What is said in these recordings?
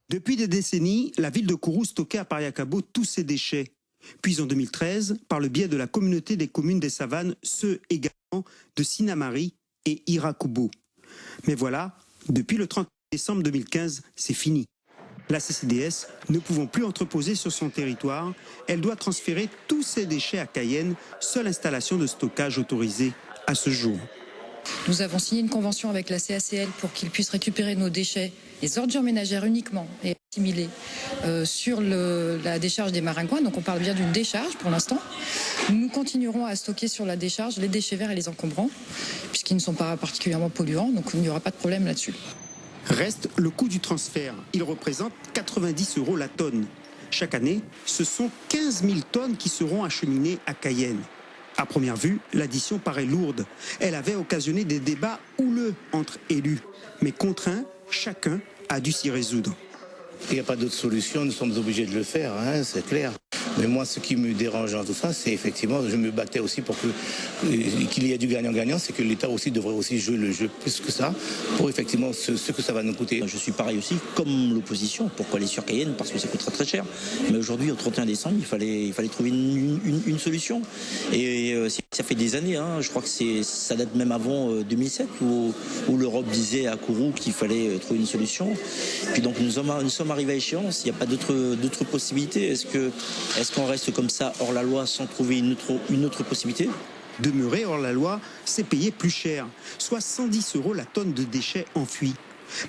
Depuis des décennies, la ville de Kourou stockait à Pariacabo tous ses déchets. Puis en 2013, par le biais de la communauté des communes des Savanes, ceux également de Sinamari et Irakubo. Mais voilà, depuis le 30 décembre 2015, c'est fini. La CCDS, ne pouvant plus entreposer sur son territoire, elle doit transférer tous ses déchets à Cayenne, seule installation de stockage autorisée à ce jour. Nous avons signé une convention avec la CACL pour qu'ils puissent récupérer nos déchets, les ordures ménagères uniquement, et assimiler sur la décharge des Maringouins. Donc on parle bien d'une décharge pour l'instant. Nous continuerons à stocker sur la décharge les déchets verts et les encombrants, puisqu'ils ne sont pas particulièrement polluants, donc il n'y aura pas de problème là-dessus. Reste le coût du transfert. Il représente 90 € la tonne. Chaque année, ce sont 15 000 tonnes qui seront acheminées à Cayenne. À première vue, l'addition paraît lourde. Elle avait occasionné des débats houleux entre élus. Mais contraints, chacun a dû s'y résoudre. Il n'y a pas d'autre solution, nous sommes obligés de le faire, hein, c'est clair. Mais moi, ce qui me dérange dans tout ça, c'est effectivement, je me battais aussi pour qu'il y ait du gagnant-gagnant, c'est que l'État aussi devrait aussi jouer le jeu plus que ça, pour effectivement ce que ça va nous coûter. Je suis pareil aussi, comme l'opposition. Pourquoi aller sur Cayenne? Parce que ça coûtera très cher. Mais aujourd'hui, au 31 décembre, il fallait trouver une solution. Et ça fait des années, hein, je crois que ça date même avant 2007, où l'Europe disait à Kourou qu'il fallait trouver une solution. Puis donc nous sommes arrivés à échéance, il n'y a pas d'autre possibilité. Est-ce qu'on reste comme ça hors la loi sans trouver une autre possibilité? Demeurer hors la loi, c'est payer plus cher, soit 110 € la tonne de déchets enfuis.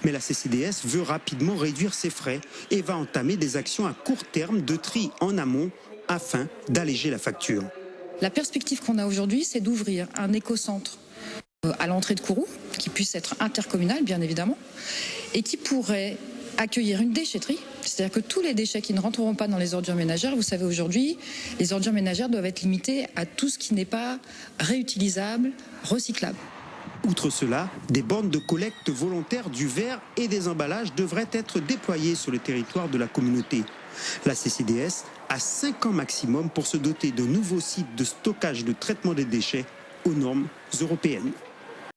Mais la CCDS veut rapidement réduire ses frais et va entamer des actions à court terme de tri en amont afin d'alléger la facture. La perspective qu'on a aujourd'hui, c'est d'ouvrir un écocentre à l'entrée de Kourou, qui puisse être intercommunal, bien évidemment, et qui pourrait accueillir une déchetterie, c'est-à-dire que tous les déchets qui ne rentreront pas dans les ordures ménagères, vous savez aujourd'hui, les ordures ménagères doivent être limitées à tout ce qui n'est pas réutilisable, recyclable. Outre cela, des bornes de collecte volontaire du verre et des emballages devraient être déployées sur le territoire de la communauté. La CCDS a 5 ans maximum pour se doter de nouveaux sites de stockage et de traitement des déchets aux normes européennes.